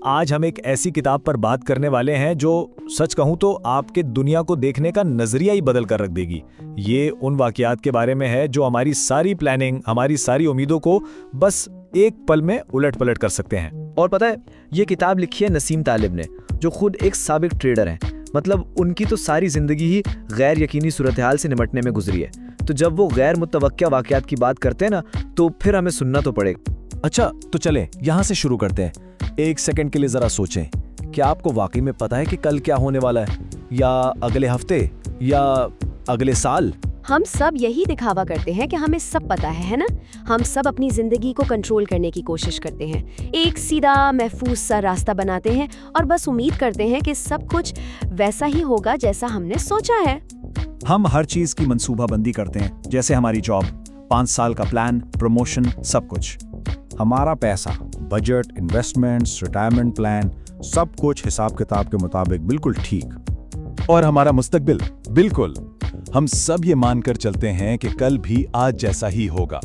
آج ہم ایک ایسی کتاب پر بات کرنے والے ہیں جو سچ کہوں تو آپ کے دنیا کو دیکھنے کا نظریہ ہی بدل کر رکھ دے گی۔ یہ ان واقعات کے بارے میں ہے جو ہماری ساری پلاننگ، ہماری ساری امیدوں کو بس ایک پل میں الٹ پلٹ کر سکتے ہیں۔ اور پتہ ہے یہ کتاب لکھی ہے نسیم طالب نے، جو خود ایک سابق ٹریڈر ہیں۔ مطلب ان کی تو ساری زندگی ہی غیر یقینی صورتحال سے نمٹنے میں گزری ہے، تو جب وہ غیر متوقع واقعات کی بات کرتے ہیں نا تو پھر ہمیں سننا تو پڑے گا۔ اچھا تو چلیں یہاں سے شروع کرتے ہیں۔ ایک سیکنڈ کے لیے ذرا سوچیں، کیا آپ کو واقعی میں پتا ہے کہ کل کیا ہونے والا ہے، یا اگلے ہفتے، یا اگلے سال؟ ہم سب یہی دکھاوا کرتے ہیں کہ ہمیں سب پتا ہے نا؟ ہم سب اپنی زندگی کو کنٹرول کرنے کی کوشش کرتے ہیں، ایک سیدھا محفوظ سا راستہ بناتے ہیں اور بس امید کرتے ہیں کہ سب کچھ ویسا ہی ہوگا جیسا ہم نے سوچا ہے۔ ہم ہر چیز کی منصوبہ بندی کرتے ہیں، جیسے ہماری جاب، 5 سال کا پلان، پروموشن، سب کچھ۔ ہمارا پیسہ، بجٹ، انویسٹمنٹس، ریٹائرمنٹ پلان، سب کچھ حساب کتاب کے مطابق بالکل ٹھیک۔ اور ہمارا مستقبل، بالکل ہم سب یہ مان کر چلتے ہیں کہ کل بھی آج جیسا ہی ہوگا،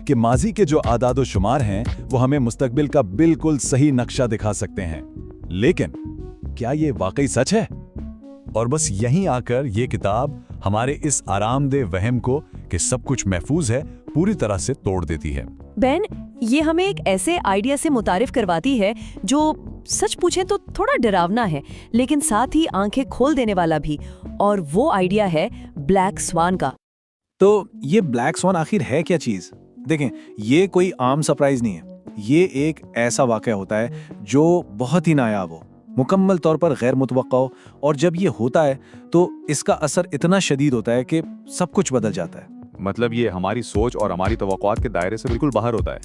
کہ ماضی کے جو اعداد و شمار ہیں وہ ہمیں مستقبل کا بالکل صحیح نقشہ دکھا سکتے ہیں، لیکن کیا یہ واقعی سچ ہے؟ اور بس یہیں آ کر یہ کتاب ہمارے اس آرام دہ وہم کو کہ سب کچھ محفوظ ہے پوری طرح سے توڑ دیتی ہے۔ بین، یہ ہمیں ایک ایسے آئیڈیا سے متعارف کرواتی ہے جو سچ پوچھیں تو تھوڑا ڈراونا ہے، لیکن ساتھ ہی آنکھیں کھول دینے والا بھی، اور وہ آئیڈیا ہے بلیک سوان کا۔ تو یہ بلیک سوان آخر ہے کیا چیز؟ دیکھیں، یہ کوئی عام سرپرائز نہیں ہے، یہ ایک ایسا واقعہ ہوتا ہے جو بہت ہی نایاب ہو، مکمل طور پر غیر متوقع ہو، اور جب یہ ہوتا ہے تو اس کا اثر اتنا شدید ہوتا ہے کہ سب کچھ بدل جاتا ہے۔ مطلب یہ ہماری سوچ اور ہماری توقعات کے دائرے سے بالکل باہر ہوتا ہے،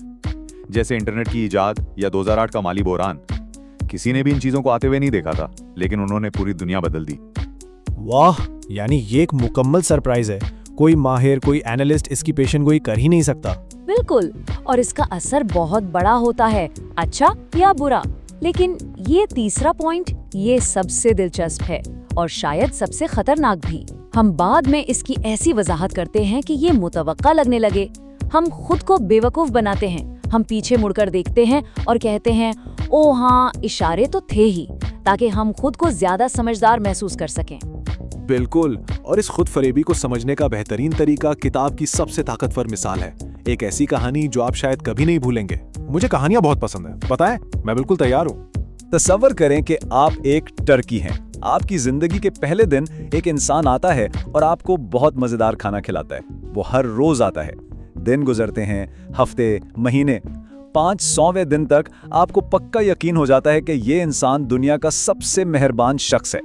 جیسے انٹرنیٹ کی ایجاد یا 2008 کا مالی بحران۔ کسی نے بھی ان چیزوں کو آتے ہوئے نہیں دیکھا تھا، لیکن انہوں نے پوری دنیا بدل دی۔ واہ، یعنی یہ ایک مکمل سرپرائز ہے، کوئی ماہر، کوئی اینالسٹ اس کی پیشن گوئی کر ہی نہیں سکتا۔ بالکل، اور اس کا اثر بہت بڑا ہوتا ہے، اچھا یا برا۔ لیکن یہ تیسرا پوائنٹ، یہ سب سے دلچسپ ہے اور شاید سب سے خطرناک بھی۔ ہم بعد میں اس کی ایسی وضاحت کرتے ہیں کہ یہ متوقع لگنے لگے۔ ہم خود کو بے وقوف بناتے ہیں، ہم پیچھے مڑ کر دیکھتے ہیں اور کہتے ہیں او ہاں، اشارے تو تھے ہی، تاکہ ہم خود کو زیادہ سمجھدار محسوس کر سکیں۔ بالکل، اور اس خود فریبی کو سمجھنے کا بہترین طریقہ کتاب کی سب سے طاقتور مثال ہے، ایک ایسی کہانی جو آپ شاید کبھی نہیں بھولیں گے۔ مجھے کہانیاں بہت پسند ہیں، پتہ ہے میں بالکل تیار ہوں۔ تصور کریں کہ آپ ایک ٹرکی ہیں، آپ کی زندگی کے پہلے دن ایک انسان آتا ہے اور آپ کو بہت مزیدار کھانا کھلاتا ہے۔ وہ ہر روز آتا ہے، دن گزرتے ہیں، ہفتے، مہینے، 500ویں دن تک آپ کو پکا یقین ہو جاتا ہے کہ یہ انسان دنیا کا سب سے مہربان شخص ہے۔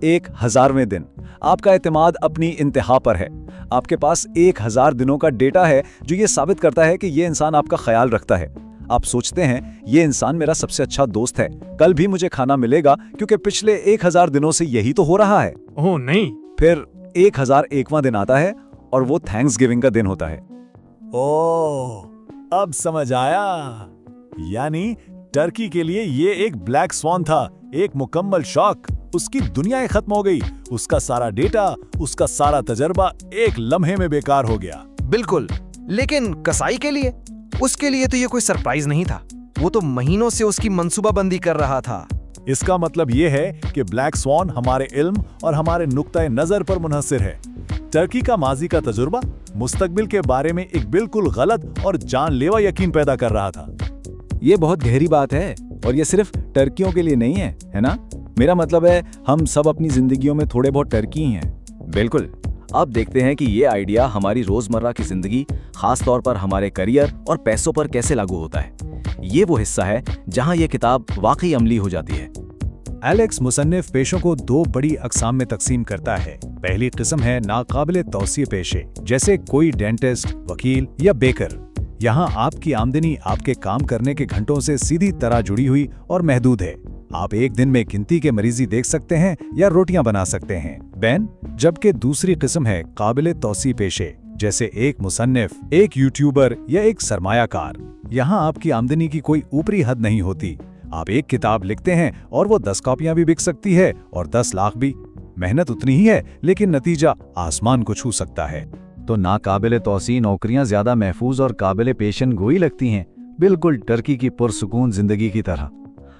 1000ویں دن آپ کا اعتماد اپنی انتہا پر ہے، آپ کے پاس 1000 دنوں کا ڈیٹا ہے جو یہ ثابت کرتا ہے کہ یہ انسان آپ کا خیال رکھتا ہے۔ آپ سوچتے ہیں یہ انسان میرا سب سے اچھا دوست ہے، کل بھی مجھے کھانا ملے گا کیونکہ پچھلے 1000 دنوں سے یہی تو ہو رہا ہے۔ اوہ نہیں۔ پھر 1001واں دن آتا ہے اور وہ تھینکس گیونگ کا دن ہوتا ہے۔ اوہ، اب سمجھ آیا، یعنی ٹرکی کے لیے یہ ایک بلیک سوان تھا، ایک مکمل شاک۔ اس کی دنیا ختم ہو گئی، اس کا سارا ڈیٹا، اس کا سارا تجربہ ایک لمحے میں بیکار ہو گیا۔ بالکل، لیکن کسائی کے لیے، اس کے لیے تو یہ کوئی سرپرائز نہیں تھا، وہ تو مہینوں سے اس کی منصوبہ بندی کر رہا تھا۔ اس کا مطلب یہ ہے کہ بلیک سوان ہمارے علم اور ہمارے نقطۂ نظر پر منحصر ہے۔ ٹرکی کا ماضی کا تجربہ مستقبل کے بارے میں ایک بالکل غلط اور جان لیوا یقین پیدا کر رہا تھا۔ یہ بہت گہری بات ہے، اور یہ صرف ٹرکیوں کے لیے نہیں ہے نا؟ میرا مطلب ہے ہم سب اپنی زندگیوں میں تھوڑے بہت ٹرکی ہیں۔ بالکل، آپ دیکھتے ہیں کہ یہ آئیڈیا ہماری روزمرہ کی زندگی، خاص طور پر ہمارے کیریئر اور پیسوں پر کیسے لاگو ہوتا ہے۔ یہ وہ حصہ ہے جہاں یہ کتاب واقعی عملی ہو جاتی ہے۔ ایلیکس مصنف پیشوں کو 2 بڑی اقسام میں تقسیم کرتا ہے۔ پہلی قسم ہے ناقابل توسیع پیشے، جیسے کوئی ڈینٹسٹ، وکیل یا بیکر۔ یہاں آپ کی آمدنی آپ کے کام کرنے کے گھنٹوں سے سیدھی طرح جڑی ہوئی اور محدود ہے۔ آپ ایک دن میں گنتی کے مریضی دیکھ سکتے ہیں یا روٹیاں بنا سکتے ہیں۔ بین، جبکہ دوسری قسم ہے قابل توسیع پیشے، جیسے ایک مصنف، ایک یوٹیوبر یا ایک سرمایہ کار۔ یہاں آپ کی آمدنی کی کوئی اوپری حد نہیں ہوتی۔ آپ ایک کتاب لکھتے ہیں اور وہ 10 کاپیاں بھی بک سکتی ہے اور 10 لاکھ بھی۔ محنت اتنی ہی ہے لیکن نتیجہ آسمان کو چھو سکتا ہے۔ تو ناقابل توسیع نوکریاں زیادہ محفوظ اور قابل پیشن گوئی لگتی ہیں، بالکل ٹرکی کی پرسکون زندگی کی طرح۔